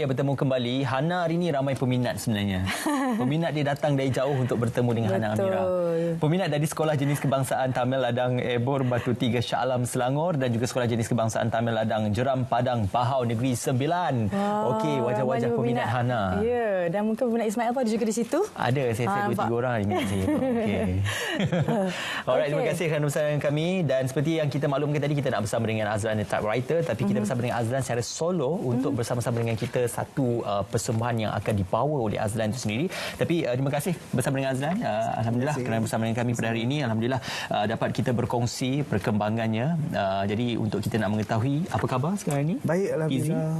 Ya, bertemu kembali. Hana hari ini ramai peminat sebenarnya. Peminat dia datang dari jauh untuk bertemu dengan Hana Amira. Peminat dari Sekolah Jenis Kebangsaan Tamil Ladang Ebor Batu 3 Shah Alam Selangor dan juga Sekolah Jenis Kebangsaan Tamil Ladang Jeram Padang Bahau Negeri 9. Okey, wajah-wajah peminat Hana. Ya, dan mungkin peminat Ismail pun ada juga di situ. Ada, saya 2-3 orang ini saya. Okey. Alright, terima kasih kerana bersama dengan kami dan seperti yang kita maklumkan tadi, kita nak bersama dengan Azlan the Typewriter, tapi kita bersama dengan Azlan secara solo untuk bersama-sama dengan kita satu persembahan yang akan dibawa oleh Azlan itu sendiri. Tapi terima kasih bersama dengan Azlan. Alhamdulillah kerana bersama dengan kami pada hari ini. Alhamdulillah dapat kita berkongsi perkembangannya. Jadi untuk kita nak mengetahui apa khabar sekarang ini? Baik, alhamdulillah.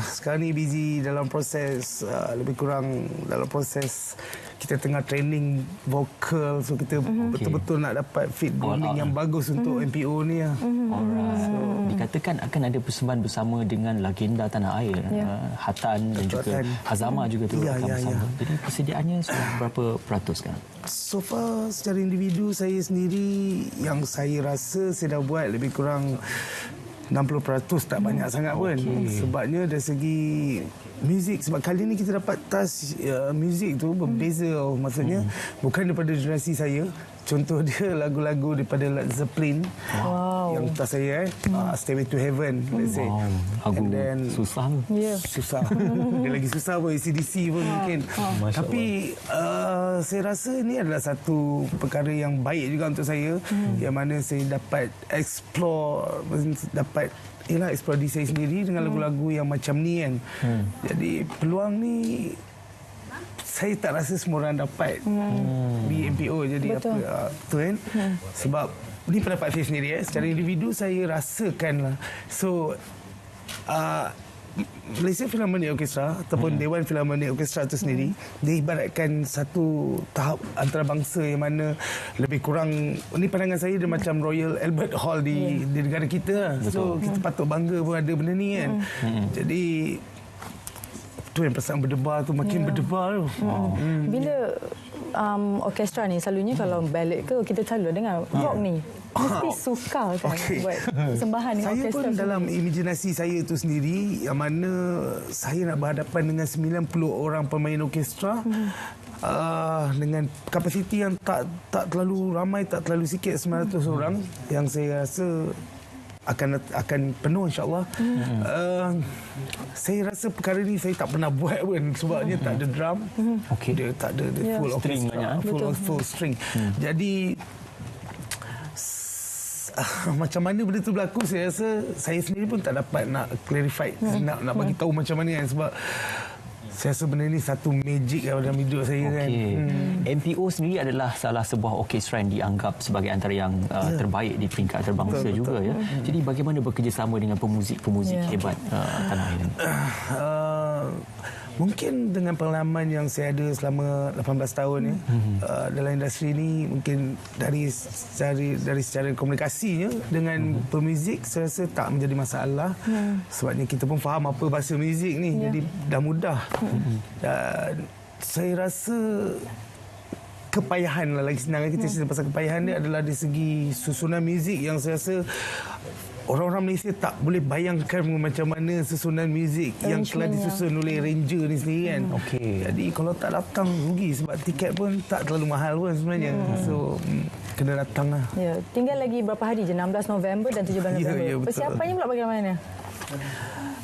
Sekarang ni busy dalam proses lebih kurang dalam proses kita tengah training vokal, so kita betul-betul nak dapat fit grounding yang bagus untuk MPO ni. Alright. So, dikatakan akan ada persembahan bersama dengan legenda tanah air, Hatan dan juga Hazama juga tu akan bersama. Jadi persediaannya sudah berapa peratus sekarang? So far secara individu saya sendiri yang saya rasa saya dah buat lebih kurang 60% tak banyak sangat pun. Sebabnya dari segi muzik, sebab kali ni kita dapat tas muzik tu berbeza. Maksudnya bukan daripada generasi saya. Contoh dia lagu-lagu daripada Led Zeppelin yang tas saya Stairway to Heaven, let's say. Lagu susah tu. Susah. Dia lagi susah pun, AC/DC pun mungkin. Tapi saya rasa ini adalah satu perkara yang baik juga untuk saya, yang mana saya dapat explore, dapat explore diri saya sendiri dengan lagu-lagu yang macam ni kan. Jadi peluang ni saya tak rasa semua orang dapat di MPO. Jadi apa tu kan? Sebab ni pendapat saya sendiri secara individu saya rasakanlah. So Malaysia Philharmonic Orchestra ataupun Dewan Philharmonic Orchestra itu sendiri, dia ibaratkan satu tahap antarabangsa yang mana lebih kurang, ni pandangan saya, dia macam Royal Albert Hall di negara kita. So kita patut bangga pun ada benda ni kan. Jadi tu yang perasaan berdebar tu makin berdebar tu. Bila orkestra ni selalunya kalau ballad ke kita selalu dengar rock ni mesti suka kan buat persembahan dengan saya orkestra. Pun dalam imajinasi saya tu sendiri, yang mana saya nak berhadapan dengan 90 orang pemain orkestra dengan kapasiti yang tak terlalu ramai, tak terlalu sikit, 900 orang, yang saya rasa akan penuh insya-Allah. Saya rasa perkara ni saya tak pernah buat pun, sebabnya tak ada drum. Dia tak ada full orchestra, full string. Jadi macam mana benda tu berlaku, saya rasa saya sendiri pun tak dapat nak clarify, nak bagi tahu macam mana kan, sebab saya rasa benda ni satu magic dalam hidup saya kan. MPO sendiri adalah salah sebuah orkestra yang dianggap sebagai antara yang terbaik di peringkat antarabangsa juga. Ya. Jadi bagaimana bekerjasama dengan pemuzik-pemuzik hebat tanah air ini? Mungkin dengan pengalaman yang saya ada selama 18 tahun dalam industri ini, mungkin dari secara komunikasinya dengan pemuzik, saya rasa tak menjadi masalah. Sebabnya kita pun faham apa bahasa muzik ni, jadi dah mudah. Dan saya rasa kepayahan lah, lagi senang kita cerita pasal kepayahan dia adalah dari segi susunan muzik yang saya rasa orang-orang Malaysia tak boleh bayangkan macam mana susunan muzik yang telah disusun oleh Ranger ni sendiri kan. Jadi kalau tak datang rugi, sebab tiket pun tak terlalu mahal pun sebenarnya. So kena datang lah. Tinggal lagi berapa hari je, 16 November dan 17 November. Persiapannya pula bagaimana?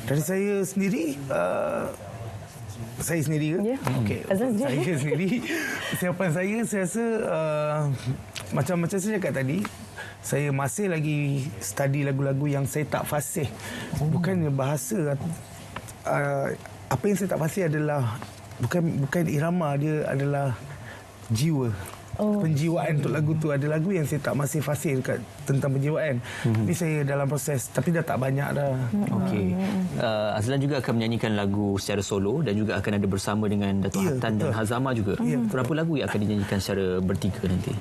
Dari saya sendiri, saya sendiri ke? Saya sendiri, persiapan saya rasa macam saya cakap tadi, saya masih lagi study lagu-lagu yang saya tak fasih. Bukannya bahasa, apa yang saya tak fasih adalah bukan irama, dia adalah jiwa. Penjiwaan untuk lagu tu. Ada lagu yang saya tak masih fasih dekat tentang penjiwaan. Ini saya dalam proses, tapi dah tak banyak dah. Azlan juga akan menyanyikan lagu secara solo dan juga akan ada bersama dengan Datuk Hatan dan Hazama juga. Berapa lagu yang akan dinyanyikan secara bertiga nanti?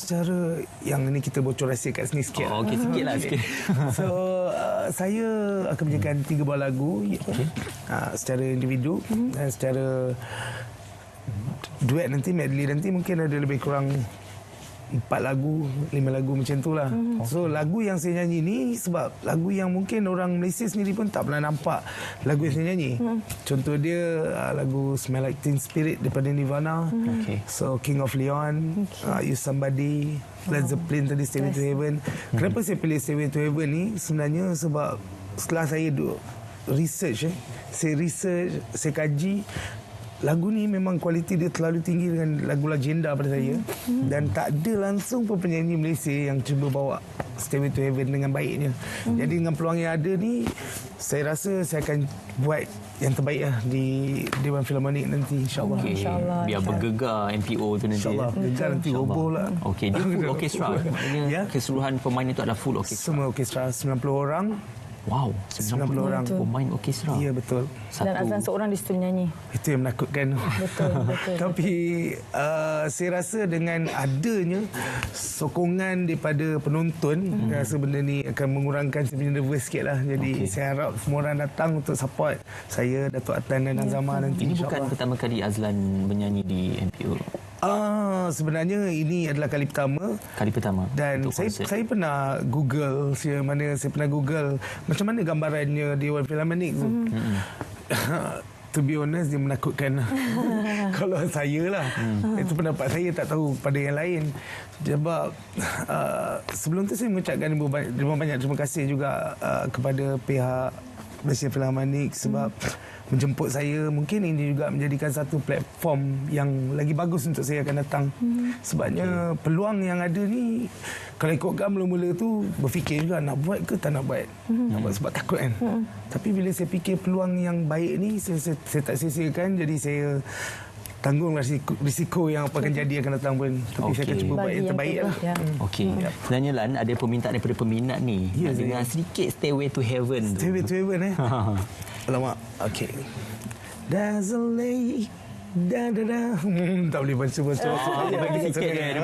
Secara yang ini kita bocor rahsia kat sini sikit. Sikit lah. So saya akan menyanyikan 3 buah lagu secara individu, dan secara duet nanti, medley nanti mungkin ada lebih kurang 4 lagu, 5 lagu macam tu lah. So lagu yang saya nyanyi ni sebab lagu yang mungkin orang Malaysia sendiri pun tak pernah nampak lagu yang saya nyanyi. Contoh dia lagu Smell Like Teen Spirit daripada Nirvana. So King of Leon, You Somebody, Led Zeppelin tadi Stairway to Heaven. Kenapa saya pilih Stairway to Heaven ni? Sebenarnya sebab setelah saya research, saya kaji, lagu ni memang kualiti dia terlalu tinggi dengan lagu legenda pada saya. Dan tak ada langsung pun penyanyi Malaysia yang cuba bawa Stairway to Heaven dengan baiknya. Jadi dengan peluang yang ada ni, saya rasa saya akan buat yang terbaik lah di Dewan Philharmonic nanti, insyaAllah. InsyaAllah. Biar bergegar MPO tu nanti. InsyaAllah. Gegar nanti roboh lah. Okey, dia full orkestra. Maknanya keseluruhan pemain itu adalah full orkestra. Semua orkestra 90 orang. Wow, 90 orang pemain orkestra. Ya, betul. Dan Azlan seorang di situ menyanyi. Itu yang menakutkan. Betul. Tapi saya rasa dengan adanya sokongan daripada penonton, saya rasa benda ni akan mengurangkan saya punya nervous sikit lah. Jadi saya harap semua orang datang untuk support saya, Datuk Atan dan Azama nanti. Ini bukan pertama kali Azlan menyanyi di MPO. Sebenarnya ini adalah kali pertama. Dan saya pernah Google, saya pernah Google macam mana gambarannya Dewan Philharmonic tu. To be honest, dia menakutkan. Kalau saya lah. Itu pendapat saya, tak tahu pada yang lain. Sebab sebelum tu saya mengucapkan banyak terima kasih juga kepada pihak Malaysia Philharmonic sebab menjemput saya. Mungkin ini juga menjadikan satu platform yang lagi bagus untuk saya akan datang. Sebabnya peluang yang ada ni, kalau ikutkan mula-mula tu berfikir juga nak buat ke tak nak buat. Nak buat sebab takut kan. Tapi bila saya fikir peluang yang baik ni, saya tak sia-siakan. Jadi saya tanggung risiko yang apa akan jadi akan datang pun. Tapi saya akan cuba buat yang terbaik lah. Okey. Sebenarnya Lan, ada permintaan daripada peminat ni. Nak dengar sedikit Stairway to Heaven tu. Stairway to Heaven Alamak. Okey. There's a lake. Tak boleh baca. Dia bagi sikit kan.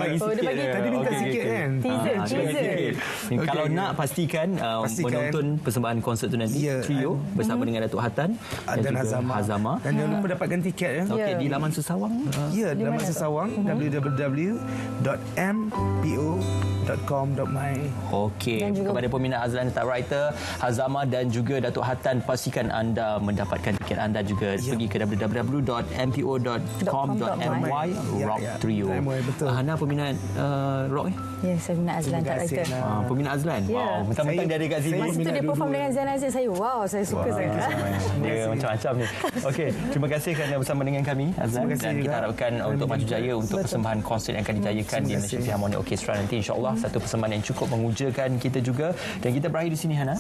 Tadi minta sikit kan. Teaser. Kalau nak pastikan menonton persembahan konsert tu nanti, trio bersama dengan Datuk Hatan dan Hazama. Dan jangan lupa dapatkan tiket ya. Okey, di laman Sesawang. Ya, di laman Sesawang, www.mpo.com.my. Okey, kepada peminat Azlan Typewriter, Hazama dan juga Datuk Hatan, pastikan anda mendapatkan tiket anda juga pergi ke www.mpo.com.my Rock Trio. Hana peminat rock Ya, saya peminat Azlan Typewriter. Peminat Azlan? Wow, mentang-mentang dia ada kat sini. Masa tu dia perform dengan Zain Aziz, saya suka sangat. Dia macam-macam ni. Okey, terima kasih kerana bersama dengan kami Azlan, dan kita harapkan untuk maju jaya untuk persembahan konsert yang akan dijayakan di Malaysia Philharmonic Orchestra nanti, insya-Allah satu persembahan yang cukup mengujakan kita juga. Dan kita berakhir di sini, Hana.